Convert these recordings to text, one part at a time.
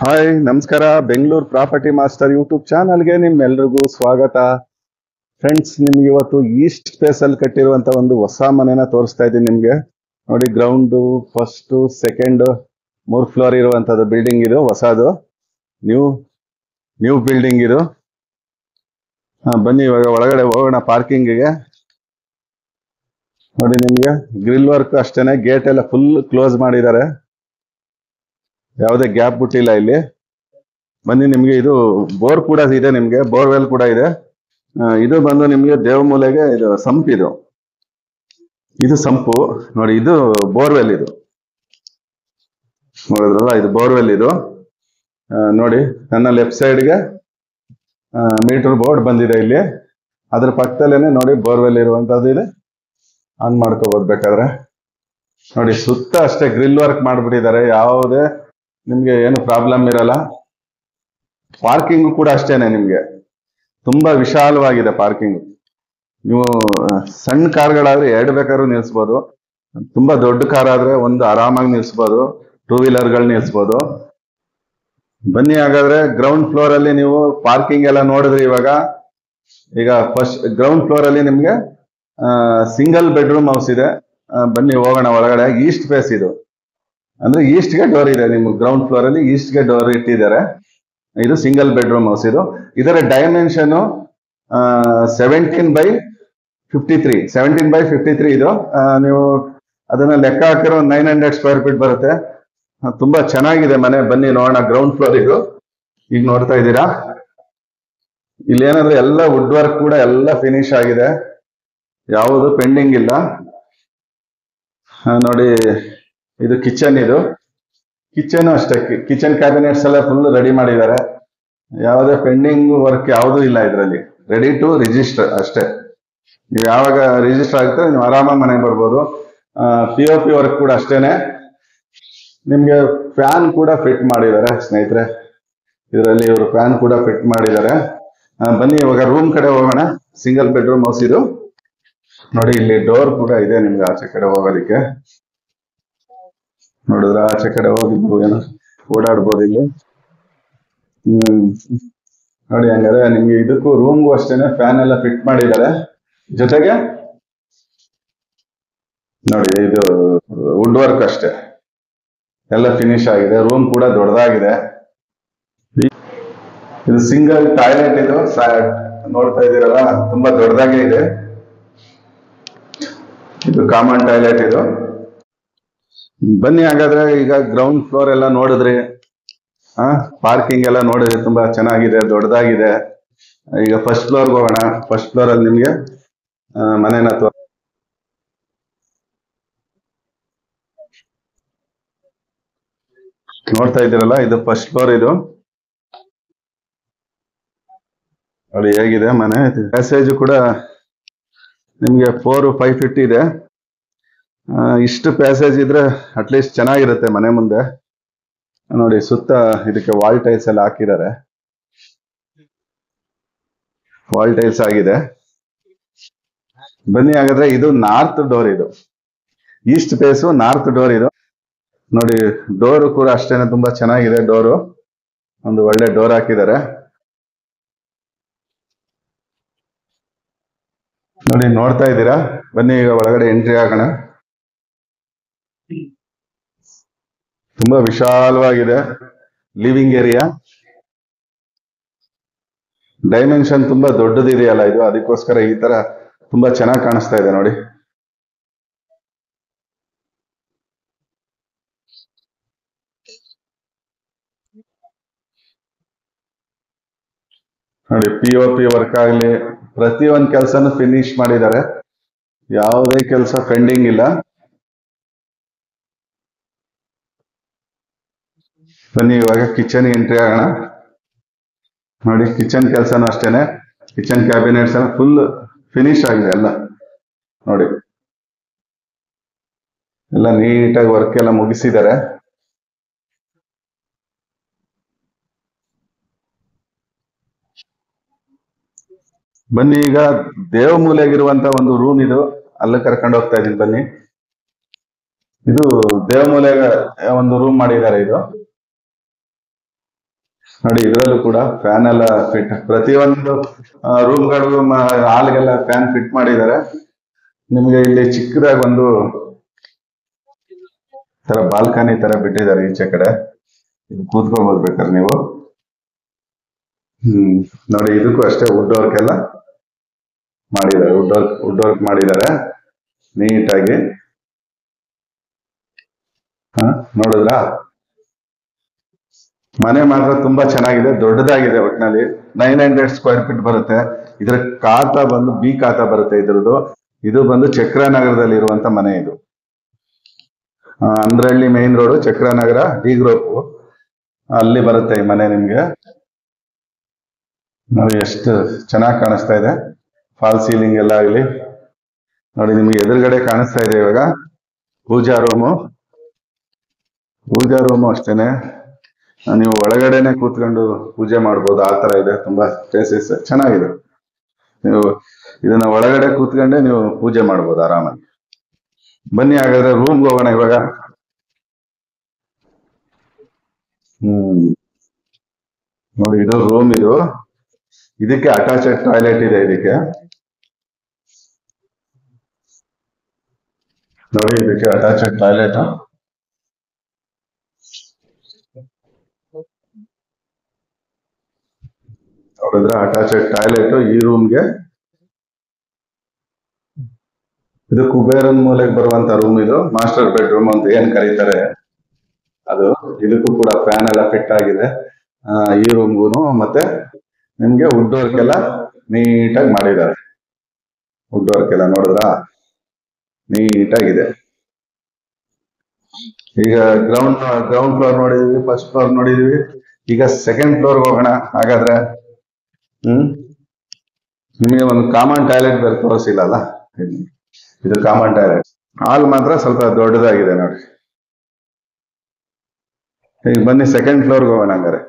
Hi ನಮಸ್ಕಾರ. Bengaluru property master YouTube ಚಾನಲ್ಗೆ ನಿಮ್ಮೆಲ್ರಿಗೂ ಸ್ವಾಗತ. ಫ್ರೆಂಡ್ಸ್, ನಿಮ್ಗೆ ಇವತ್ತು ಈಸ್ಟ್ ಸ್ಪೇಸ್ ಅಲ್ಲಿ ಕಟ್ಟಿರುವಂತ ಒಂದು ಹೊಸ ಮನೆನ ತೋರಿಸ್ತಾ ಇದ್ದೀನಿ ನಿಮ್ಗೆ. ನೋಡಿ, ಗ್ರೌಂಡ್ ಫಸ್ಟ್ ಸೆಕೆಂಡ್ 3 ಫ್ಲೋರ್ ಇರುವಂತದ್ದು ಬಿಲ್ಡಿಂಗ್ ಇದು. ಹೊಸದು ನ್ಯೂ ನ್ಯೂ ಬಿಲ್ಡಿಂಗ್ ಇದು. ಬನ್ನಿ ಇವಾಗ ಒಳಗಡೆ ಹೋಗೋಣ ಪಾರ್ಕಿಂಗ್ಗೆ. ನೋಡಿ, ನಿಮ್ಗೆ ಗ್ರಿಲ್ ವರ್ಕ್ ಅಷ್ಟೇನೆ, ಗೇಟ್ ಎಲ್ಲ ಫುಲ್ ಕ್ಲೋಸ್ ಮಾಡಿದ್ದಾರೆ, ಯಾವುದೇ ಗ್ಯಾಪ್ ಬಿಟ್ಟಿಲ್ಲ ಇಲ್ಲಿ. ಬನ್ನಿ, ನಿಮ್ಗೆ ಇದು ಬೋರ್ ಕೂಡ ಇದೆ, ನಿಮ್ಗೆ ಬೋರ್ವೆಲ್ ಕೂಡ ಇದೆ. ಇದು ಬಂದು ನಿಮ್ಗೆ ದೇವಮೂಲೆಗೆ ಇದು ಸಂಪ್. ಇದು ಸಂಪು ನೋಡಿ, ಇದು ಬೋರ್ವೆಲ್. ಇದು ನೋಡಿದ್ರಲ್ಲ, ಇದು ಬೋರ್ವೆಲ್. ಇದು ನೋಡಿ, ನನ್ನ ಲೆಫ್ಟ್ ಸೈಡ್ಗೆ ಮೀಟರ್ ಬೋರ್ಡ್ ಬಂದಿದೆ ಇಲ್ಲಿ. ಅದ್ರ ಪಕ್ಕದಲ್ಲೇನೆ ನೋಡಿ ಬೋರ್ವೆಲ್ ಇರುವಂತದ್ದು ಇದೆ. ಆನ್ ಮಾಡ್ಕೋಬಹುದು ಬೇಕಾದ್ರೆ. ನೋಡಿ, ಸುತ್ತ ಅಷ್ಟೇ ಗ್ರಿಲ್ ವರ್ಕ್ ಮಾಡ್ಬಿಟ್ಟಿದ್ದಾರೆ, ಯಾವುದೇ ನಿಮ್ಗೆ ಏನು ಪ್ರಾಬ್ಲಮ್ ಇರಲ್ಲ. ಪಾರ್ಕಿಂಗ್ ಕೂಡ ಅಷ್ಟೇನೆ, ನಿಮ್ಗೆ ತುಂಬಾ ವಿಶಾಲವಾಗಿದೆ ಪಾರ್ಕಿಂಗ್. ನೀವು ಸಣ್ಣ ಕಾರ್ಗಳಾದ್ರೆ 2 ಬೇಕಾದ್ರೂ ನಿಲ್ಸ್ಬೋದು. ತುಂಬಾ ದೊಡ್ಡ ಕಾರ್ ಆದ್ರೆ ಒಂದು ಆರಾಮಾಗಿ ನಿಲ್ಸ್ಬೋದು, 2 ವೀಲರ್ಗಳು ನಿಲ್ಸ್ಬೋದು. ಬನ್ನಿ ಹಾಗಾದ್ರೆ, ಗ್ರೌಂಡ್ ಫ್ಲೋರ್ ಅಲ್ಲಿ ನೀವು ಪಾರ್ಕಿಂಗ್ ಎಲ್ಲ ನೋಡಿದ್ರಿ. ಈಗ ಫಸ್ಟ್ ಗ್ರೌಂಡ್ ಫ್ಲೋರ್ ಅಲ್ಲಿ ನಿಮ್ಗೆ ಸಿಂಗಲ್ ಬೆಡ್ರೂಮ್ ಹೌಸ್ ಇದೆ. ಬನ್ನಿ ಹೋಗೋಣ ಒಳಗಡೆ. ಈಸ್ಟ್ ಫೇಸ್ ಇದು, ಅಂದ್ರೆ ಈಸ್ಟ್ ಗೆ ಡೋರ್ ಇದೆ. ನಿಮ್ಗೆ ಗ್ರೌಂಡ್ ಫ್ಲೋರ್ ಅಲ್ಲಿ ಈಸ್ಟ್ ಗೆ ಡೋರ್ ಇಟ್ಟಿದ್ದಾರೆ. ಇದು ಸಿಂಗಲ್ ಬೆಡ್ರೂಮ್ ಹೌಸ್. ಇದರ ಡೈಮೆನ್ಷನ್ 17 by 53 ಇದು. ನೀವು ಅದನ್ನ ಲೆಕ್ಕ ಹಾಕಿರೋ 900 ಸ್ಕ್ವೇರ್ ಫೀಟ್ ಬರುತ್ತೆ. ತುಂಬಾ ಚೆನ್ನಾಗಿದೆ ಮನೆ. ಬನ್ನಿ ನೋಡೋಣ ಗ್ರೌಂಡ್ ಫ್ಲೋರ್ ಇದು. ಈಗ ನೋಡ್ತಾ ಇದ್ದೀರಾ, ಇಲ್ಲಿ ಏನಂದ್ರೆ ಎಲ್ಲ ವುಡ್ ವರ್ಕ್ ಕೂಡ ಎಲ್ಲ ಫಿನಿಶ್ ಆಗಿದೆ, ಯಾವುದು ಪೆಂಡಿಂಗ್ ಇಲ್ಲ. ನೋಡಿ, ಇದು ಕಿಚನ್. ಕಿಚನ್ ಅಷ್ಟೇ, ಕಿಚನ್ ಕ್ಯಾಬಿನೆಟ್ಸ್ ಎಲ್ಲ ಫುಲ್ ರೆಡಿ ಮಾಡಿದ್ದಾರೆ. ಯಾವುದೇ ಪೆಂಡಿಂಗ್ ವರ್ಕ್ ಯಾವುದೂ ಇಲ್ಲ ಇದರಲ್ಲಿ. ರೆಡಿ ಟು ರಿಜಿಸ್ಟರ್ ಅಷ್ಟೇ. ನೀವು ಯಾವಾಗ ರಿಜಿಸ್ಟರ್ ಆಗ್ತದೆ ನೀವು ಆರಾಮಾಗಿ ಮನೆಗೆ ಬರ್ಬೋದು. POP ವರ್ಕ್ ಕೂಡ ಅಷ್ಟೇನೆ. ನಿಮ್ಗೆ ಫ್ಯಾನ್ ಕೂಡ ಫಿಟ್ ಮಾಡಿದ್ದಾರೆ ಸ್ನೇಹಿತರೆ. ಇದರಲ್ಲಿ ಇವರು ಫ್ಯಾನ್ ಕೂಡ ಫಿಟ್ ಮಾಡಿದ್ದಾರೆ. ಬನ್ನಿ ಇವಾಗ ರೂಮ್ ಕಡೆ ಹೋಗೋಣ. ಸಿಂಗಲ್ ಬೆಡ್ರೂಮ್ ಹೌಸ್ ಇದು. ನೋಡಿ, ಇಲ್ಲಿ ಡೋರ್ ಕೂಡ ಇದೆ ನಿಮ್ಗೆ ಆಚೆ ಕಡೆ ಹೋಗೋದಿಕ್ಕೆ. ನೋಡಿದ್ರ, ಆಚೆ ಕಡೆ ಹೋಗಿ ಏನೋ ಓಡಾಡ್ಬೋದು ಇಲ್ಲಿ. ನೋಡಿ, ಹಂಗಾರೆ ನಿಮ್ಗೆ ಇದಕ್ಕೂ ರೂಮ್ಗೂ ಅಷ್ಟೇನೆ ಫ್ಯಾನ್ ಎಲ್ಲ ಫಿಟ್ ಮಾಡಿದ್ದಾರೆ. ಜೊತೆಗೆ ನೋಡಿ, ಇದು ವುಡ್ ವರ್ಕ್ ಅಷ್ಟೇ, ಎಲ್ಲ ಫಿನಿಶ್ ಆಗಿದೆ. ರೂಮ್ ಕೂಡ ದೊಡ್ಡದಾಗಿದೆ. ಇದು ಸಿಂಗಲ್ ಟಾಯ್ಲೆಟ್. ಇದು ನೋಡ್ತಾ ಇದ್ದೀರಲ್ಲ, ತುಂಬಾ ದೊಡ್ಡದಾಗೆ ಇದೆ. ಇದು ಕಾಮನ್ ಟಾಯ್ಲೆಟ್ ಇದು. ಬನ್ನಿ ಹಾಗಾದ್ರೆ, ಈಗ ಗ್ರೌಂಡ್ ಫ್ಲೋರ್ ಎಲ್ಲ ನೋಡಿದ್ರಿ, ಪಾರ್ಕಿಂಗ್ ಎಲ್ಲ ನೋಡಿದ್ರಿ, ತುಂಬಾ ಚೆನ್ನಾಗಿದೆ, ದೊಡ್ಡದಾಗಿದೆ. ಈಗ ಫಸ್ಟ್ ಫ್ಲೋರ್ಗೆ ಹೋಗೋಣ. ಫಸ್ಟ್ ಫ್ಲೋರ್ ಅಲ್ಲಿ ನಿಮ್ಗೆ ಮನೆನ ನೋಡ್ತಾ ಇದ್ದೀರಲ್ಲ, ಇದು ಫಸ್ಟ್ ಫ್ಲೋರ್. ಇದು ನೋಡಿ ಹೇಗಿದೆ ಮನೆ. ಪ್ಯಾಸೇಜ್ ಕೂಡ ನಿಮ್ಗೆ 4-5 ಫೀಟ್ ಇದೆ. ಇಷ್ಟು ಪ್ಯಾಸೇಜ್ ಇದ್ರೆ ಅಟ್ಲೀಸ್ಟ್ ಚೆನ್ನಾಗಿರುತ್ತೆ ಮನೆ ಮುಂದೆ. ನೋಡಿ, ಸುತ್ತ ಇದಕ್ಕೆ ವಾಲ್ ಟೈಲ್ಸ್ ಎಲ್ಲ ಹಾಕಿದ್ದಾರೆ. ವಾಲ್ ಟೈಲ್ಸ್ ಆಗಿದೆ. ಬನ್ನಿ ಹಾಗಾದ್ರೆ, ಇದು ನಾರ್ತ್ ಡೋರ್. ಇದು ಈಸ್ಟ್ ಫೇಸ್ ನಾರ್ತ್ ಡೋರ್. ಇದು ನೋಡಿ, ಡೋರ್ ಕೂಡ ಅಷ್ಟೇನೆ ತುಂಬಾ ಚೆನ್ನಾಗಿದೆ. ಡೋರು ಒಂದು ಒಳ್ಳೆ ಡೋರ್ ಹಾಕಿದ್ದಾರೆ. ನೋಡಿ, ನೋಡ್ತಾ ಇದ್ದೀರಾ. ಬನ್ನಿ ಈಗ ಒಳಗಡೆ ಎಂಟ್ರಿ ಆಗೋಣ. ತುಂಬಾ ವಿಶಾಲವಾಗಿದೆ ಲಿವಿಂಗ್ ಏರಿಯಾ. ಡೈಮೆನ್ಷನ್ ತುಂಬಾ ದೊಡ್ಡದಿದೆಯಲ್ಲ ಇದು, ಅದಕ್ಕೋಸ್ಕರ ಈ ತರ ತುಂಬಾ ಚೆನ್ನಾಗಿ ಕಾಣಿಸ್ತಾ ಇದೆ. ನೋಡಿ, POP ವರ್ಕ್ ಆಗಲಿ, ಪ್ರತಿಯೊಂದು ಕೆಲಸನೂ ಫಿನಿಶ್ ಮಾಡಿದ್ದಾರೆ, ಯಾವುದೇ ಕೆಲಸ ಪೆಂಡಿಂಗ್ ಇಲ್ಲ. ಬನ್ನಿ ಇವಾಗ ಕಿಚನ್ ಎಂಟ್ರಿ ಆಗೋಣ. ನೋಡಿ, ಕಿಚನ್ ಕೆಲಸನೂ ಅಷ್ಟೇನೆ. ಕಿಚನ್ ಕ್ಯಾಬಿನೆಟ್ಸ್ ಎಲ್ಲ ಫುಲ್ ಫಿನಿಶ್ ಆಗಿದೆ ಎಲ್ಲ. ನೋಡಿ, ಎಲ್ಲ ನೀಟಾಗಿ ವರ್ಕ್ ಎಲ್ಲ ಮುಗಿಸಿದ್ದಾರೆ. ಬನ್ನಿ ಈಗ ದೇವಮೂಲೆಗಿರುವಂತ ಒಂದು ರೂಮ್ ಇದು, ಅಲ್ಲಿ ಕರ್ಕೊಂಡು ಹೋಗ್ತಾ ಇದೀನಿ. ಬನ್ನಿ, ಇದು ದೇವಮೂಲೆಗೆ ಒಂದು ರೂಮ್ ಮಾಡಿದ್ದಾರೆ. ಇದು ನೋಡಿ ಇದರಲ್ಲೂ ಕೂಡ ಫ್ಯಾನ್ ಎಲ್ಲ ಫಿಟ್, ಪ್ರತಿಯೊಂದು ರೂಮ್ಗಳಿಗೂ ಹಾಲ್ಗೆಲ್ಲ ಫ್ಯಾನ್ ಫಿಟ್ ಮಾಡಿದ್ದಾರೆ. ನಿಮ್ಗೆ ಇಲ್ಲಿ ಚಿಕ್ಕದಾಗಿ ಒಂದು ತರ ಬಾಲ್ಕನಿ ತರ ಬಿಟ್ಟಿದ್ದಾರೆ ಈಚೆ ಕಡೆ, ಇದು ಕೂತ್ಕೊಬೋದು ಬೇಕಾದ್ರೆ ನೀವು. ನೋಡಿ ಇದಕ್ಕೂ ಅಷ್ಟೇ ವುಡ್ ವರ್ಕ್ ಎಲ್ಲ ಮಾಡಿದ್ದಾರೆ, ವುಡ್ ವರ್ಕ್ ಮಾಡಿದ್ದಾರೆ ನೀಟಾಗಿ. ನೋಡಿದ್ರಾ, ಮನೆ ಮಾತ್ರ ತುಂಬಾ ಚೆನ್ನಾಗಿದೆ, ದೊಡ್ಡದಾಗಿದೆ. ಒಟ್ಟಿನಲ್ಲಿ 900 ಸ್ಕ್ವೇರ್ ಫೀಟ್ ಬರುತ್ತೆ. ಇದ್ರ ಖಾತಾ ಬಂದು ಬಿ ಖಾತಾ ಬರುತ್ತೆ ಇದ್ರದ್ದು. ಇದು ಬಂದು ಚಕ್ರನಗರದಲ್ಲಿ ಇರುವಂತ ಮನೆ ಇದು. Andrahalli main road, Chakranagar D group, ಅಲ್ಲಿ ಬರುತ್ತೆ ಈ ಮನೆ ನಿಮ್ಗೆ. ನೋಡಿ ಎಷ್ಟು ಚೆನ್ನಾಗಿ ಕಾಣಿಸ್ತಾ ಇದೆ, ಫಾಲ್ ಸೀಲಿಂಗ್ ಎಲ್ಲ ಆಗಲಿ. ನೋಡಿ ನಿಮ್ಗೆ ಎದುರುಗಡೆ ಕಾಣಿಸ್ತಾ ಇದೆ ಇವಾಗ ಪೂಜಾ ರೂಮು. ಪೂಜಾ ರೂಮು ಅಷ್ಟೇನೆ, ನೀವು ಒಳಗಡೆನೆ ಕೂತ್ಕೊಂಡು ಪೂಜೆ ಮಾಡ್ಬೋದು, ಆ ತರ ಇದೆ. ತುಂಬಾ ಸ್ಪೇಸಸ್ ಚೆನ್ನಾಗಿದೆ. ನೀವು ಇದನ್ನ ಒಳಗಡೆ ಕೂತ್ಕೊಂಡೆ ನೀವು ಪೂಜೆ ಮಾಡ್ಬೋದು ಆರಾಮಾಗಿ. ಬನ್ನಿ ಹಾಗಾದ್ರೆ ರೂಮ್ಗೆ ಹೋಗೋಣ ಇವಾಗ. ನೋಡಿ ಇದು ರೂಮ್, ಇದು ಇದಕ್ಕೆ ಅಟ್ಯಾಚೆಡ್ ಟಾಯ್ಲೆಟ್ ಇದೆ ಇದಕ್ಕೆ. ನೋಡಿ ಇದಕ್ಕೆ ಅಟ್ಯಾಚೆಡ್ ಟಾಯ್ಲೆಟ್. ನೋಡಿದ್ರೆ ಅಟ್ಯಾಚೆಡ್ ಟಾಯ್ಲೆಟ್ ಈ ರೂಮ್ಗೆ. ಇದು ಕುಬೇರನ್ ಮೂಲೆಗೆ ಬರುವಂತ ರೂಮ್, ಇದು ಮಾಸ್ಟರ್ ಬೆಡ್ರೂಮ್ ಅಂತ ಏನ್ ಕರೀತಾರೆ ಅದು. ಇದಕ್ಕೂ ಕೂಡ ಫ್ಯಾನ್ ಎಲ್ಲ ಫಿಟ್ ಆಗಿದೆ ಈ ರೂಮ್ಗೂನು. ಮತ್ತೆ ನಿಮ್ಗೆ ವುಡ್ ವರ್ಕ್ ಎಲ್ಲ ನೀಟಾಗಿ ಮಾಡಿದ್ದಾರೆ. ವುಡ್ ವರ್ಕ್ ಎಲ್ಲ ನೋಡಿದ್ರ ನೀಟಾಗಿದೆ. ಈಗ ಗ್ರೌಂಡ್ ಫ್ಲೋರ್ ನೋಡಿದೀವಿ, ಫಸ್ಟ್ ಫ್ಲೋರ್ ನೋಡಿದೀವಿ. ಈಗ ಸೆಕೆಂಡ್ ಫ್ಲೋರ್ ಹೋಗೋಣ ಹಾಗಾದ್ರೆ. ನಿಮಗೆ ಒಂದು ಕಾಮನ್ ಟಾಯ್ಲೆಟ್ ಬೇರೆ ತೋರಿಸಿಲ್ಲ ಅಲ್ಲ, ಇದು ಕಾಮನ್ ಟಾಯ್ಲೆಟ್. ಹಾಲ್ ಮಾತ್ರ ಸ್ವಲ್ಪ ದೊಡ್ಡದಾಗಿದೆ ನೋಡಿ. ಈಗ ಬನ್ನಿ ಸೆಕೆಂಡ್ ಫ್ಲೋರ್ಗೆ ಹೋಗೋಣ ಹಂಗಾರೆ.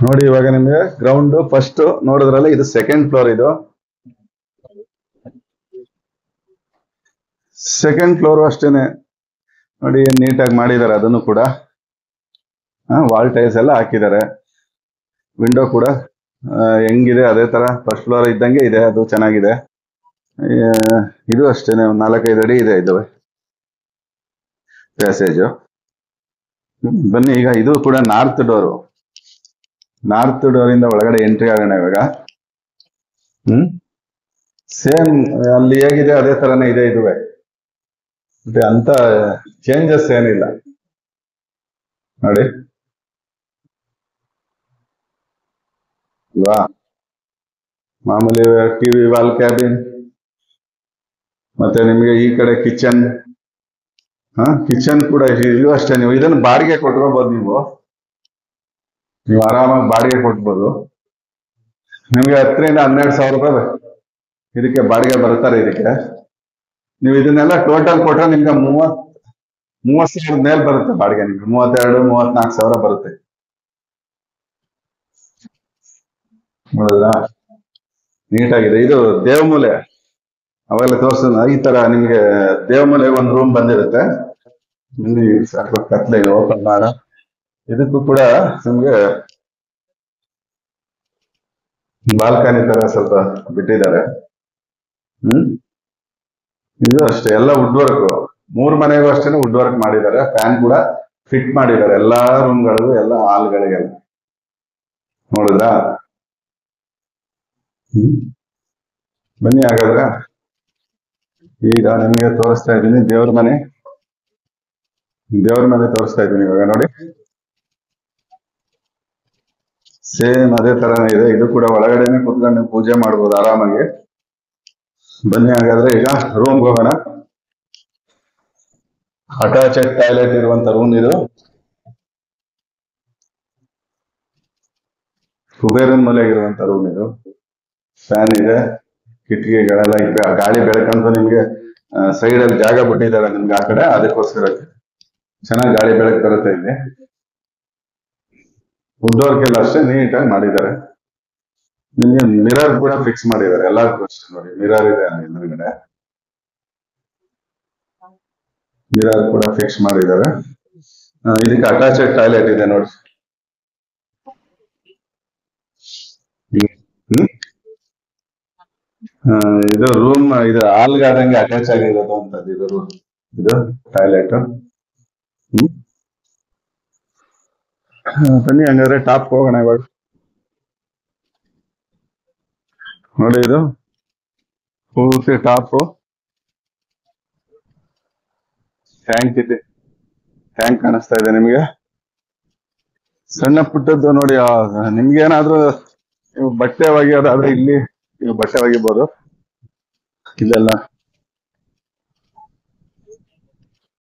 ನೋಡಿ ಇವಾಗ ನಿಮ್ಗೆ ಗ್ರೌಂಡ್ ಫಸ್ಟ್ ನೋಡಿದ್ರಲ್ಲ, ಇದು ಸೆಕೆಂಡ್ ಫ್ಲೋರ್. ಇದು ಸೆಕೆಂಡ್ ಫ್ಲೋರ್ ಅಷ್ಟೇನೆ ನೋಡಿ, ನೀಟಾಗಿ ಮಾಡಿದ್ದಾರೆ ಅದನ್ನು ಕೂಡ. ವಾಲ್ ಟೈಲ್ಸ್ ಎಲ್ಲ ಹಾಕಿದ್ದಾರೆ. ವಿಂಡೋ ಕೂಡ ಹೆಂಗಿದೆ ಅದೇ ತರ ಫಸ್ಟ್ ಫ್ಲೋರ್ ಇದ್ದಂಗೆ ಇದೆ, ಅದು ಚೆನ್ನಾಗಿದೆ. ಇದು ಅಷ್ಟೇನೆ, ಒಂದು 4-5 ಅಡಿ ಇದೆ ಇದು ಪ್ಯಾಸೇಜ್. ಬನ್ನಿ ಈಗ ಇದು ಕೂಡ ನಾರ್ತ್ ಡೋರು. ನಾರ್ತ್ ಡೋರ್ ಇಂದ ಒಳಗಡೆ ಎಂಟ್ರಿ ಆಗೋಣ ಇವಾಗ. ಸೇಮ್ ಅಲ್ಲಿ ಹೇಗಿದೆ ಅದೇ ತರನೇ ಇದೆ ಇದುವೆ, ಮತ್ತೆ ಅಂತ ಚೇಂಜಸ್ ಏನಿಲ್ಲ ನೋಡಿ. ಅಲ್ವಾ, ಮಾಮೂಲಿ ಟಿವಿ ವಾಲ್ ಕ್ಯಾಬಿನ್. ಮತ್ತೆ ನಿಮ್ಗೆ ಈ ಕಡೆ ಕಿಚನ್. ಕಿಚನ್ ಕೂಡ ಇದು ಅಷ್ಟೇ. ನೀವು ಇದನ್ನು ಬಾಡಿಗೆ ಕೊಟ್ಕೋಬಹುದು, ನೀವು ಆರಾಮಾಗಿ ಬಾಡಿಗೆ ಕೊಟ್ಬೋದು. ನಿಮ್ಗೆ 10,000 ರಿಂದ 12,000 ರೂಪಾಯಿ ಇದಕ್ಕೆ ಬಾಡಿಗೆ ಬರ್ತಾರೆ ಇದಕ್ಕೆ. ನೀವು ಇದನ್ನೆಲ್ಲ ಟೋಟಲ್ ಕೊಟ್ರೆ ನಿಮ್ಗೆ 30,000 ಮೇಲೆ ಬರುತ್ತೆ ಬಾಡಿಗೆ. ನಿಮ್ಗೆ 32-34,000 ಬರುತ್ತೆ. ನೋಡಿದ್ರಾ, ನೀಟಾಗಿದೆ. ಇದು ದೇವಮೂಲೆ ಅವೆಲ್ಲ ತೋರಿಸೋಣ. ಈ ತರ ನಿಮ್ಗೆ ದೇವಮೂಲೆ ಒಂದು ರೂಮ್ ಬಂದಿರುತ್ತೆ. ಸಾಕು ಕತ್ಲೆ ಓಪನ್ ಮಾಡ. ಇದಕ್ಕೂ ಕೂಡ ನಿಮ್ಗೆ ಬಾಲ್ಕನಿ ತರ ಸ್ವಲ್ಪ ಬಿಟ್ಟಿದ್ದಾರೆ. ಇದು ಅಷ್ಟೇ, ಎಲ್ಲ ವುಡ್ ವರ್ಕ್. 3 ಮನೆಗೂ ಅಷ್ಟೇ ವುಡ್ ವರ್ಕ್ ಮಾಡಿದ್ದಾರೆ. ಫ್ಯಾನ್ ಕೂಡ ಫಿಟ್ ಮಾಡಿದ್ದಾರೆ ಎಲ್ಲಾ ರೂಮ್ಗಳಿಗೂ, ಎಲ್ಲ ಹಾಲ್ಗಳಿಗೆಲ್ಲ. ನೋಡಿದ್ರಾ, ಬನ್ನಿ ಹಾಗಾದ್ರೆ. ಈಗ ನಿಮಗೆ ತೋರಿಸ್ತಾ ಇದ್ದೀನಿ ದೇವ್ರ ಮನೆ ತೋರಿಸ್ತಾ ಇದ್ದೀನಿ ಇವಾಗ. ನೋಡಿ ಸೇಮ್ ಅದೇ ತರನೇ ಇದೆ. ಇದು ಕೂಡ ಒಳಗಡೆನೆ ಕೂತ್ಕೊಂಡು ನೀವು ಪೂಜೆ ಮಾಡ್ಬೋದು ಆರಾಮಾಗಿ. ಬನ್ನಿ ಹಾಗಾದ್ರೆ ಈಗ ರೂಮ್ಗೆ ಹೋಗೋಣ. ಅಟ್ಯಾಚೆಡ್ ಟಾಯ್ಲೆಟ್ ಇರುವಂತ ರೂಮ್ ಇದು. ಕುಬೇರನ್ ಮಲೆಗಿರುವಂತ ರೂಮ್ ಇದು. ಫ್ಯಾನ್ ಇದೆ, ಕಿಟಕಿಗಳೆಲ್ಲ ಗಾಳಿ ಬೆಳಕಂತ ನಿಮ್ಗೆ ಸೈಡ್ ಅಲ್ಲಿ ಜಾಗ ಬಿಟ್ಟಿದ್ದಾರೆ ನಿಮ್ಗೆ ಆ ಕಡೆ, ಅದಕ್ಕೋಸ್ಕರ ಚೆನ್ನಾಗಿ ಗಾಳಿ ಬೆಳಕು ಬರುತ್ತೆ ಇಲ್ಲಿ. ವುಡ್ ವರ್ಕ್ ಎಲ್ಲ ಅಷ್ಟೇ ನೀಟಾಗಿ ಮಾಡಿದ್ದಾರೆ. ನಿಮ್ಗೆ ಮಿರರ್ ಕೂಡ ಫಿಕ್ಸ್ ಮಾಡಿದ್ದಾರೆ ಎಲ್ಲದಕ್ಕೂ ಅಷ್ಟೇ. ನೋಡಿ ಮಿರರ್ ಇದೆ ಅಲ್ಲಿ ಎದುರುಗಡೆ. ಮಿರರ್ ಕೂಡ ಫಿಕ್ಸ್ ಮಾಡಿದ್ದಾರೆ. ಇದಕ್ಕೆ ಅಟ್ಯಾಚೆಡ್ ಟಾಯ್ಲೆಟ್ ಇದೆ ನೋಡಿ. ಹ್ಮ್. ಇದು ರೂಮ್, ಇದು ಹಾಲ್ಗೆ ಆದಂಗೆ ಅಟ್ಯಾಚ್ ಆಗಿರೋದು ಅಂತದ್ದು ಇದು room. ಇದು ಟಾಯ್ಲೆಟ್. ಹ್ಮ್. ಬನ್ನಿ ಹಂಗಾದ್ರೆ ಟಾಪ್ ಹೋಗೋಣ ಇವಾಗ. ನೋಡಿ ಇದು ಪೂರ್ತಿ ಟಾಪ್ ಟ್ಯಾಂಕ್ ಇದೆ. ಟ್ಯಾಂಕ್ ಕಾಣಿಸ್ತಾ ಇದೆ ನಿಮಗೆ. ಸಣ್ಣ ಪುಟ್ಟದ್ದು ನೋಡಿ. ನಿಮ್ಗೆ ಏನಾದ್ರೂ ನೀವು ಬಟ್ಟೆ ಒಗೆಯೋದಾದ್ರೆ ಇಲ್ಲಿ ನೀವು ಬಟ್ಟೆ ಒಗಿಬಹುದು. ಇಲ್ಲೆಲ್ಲ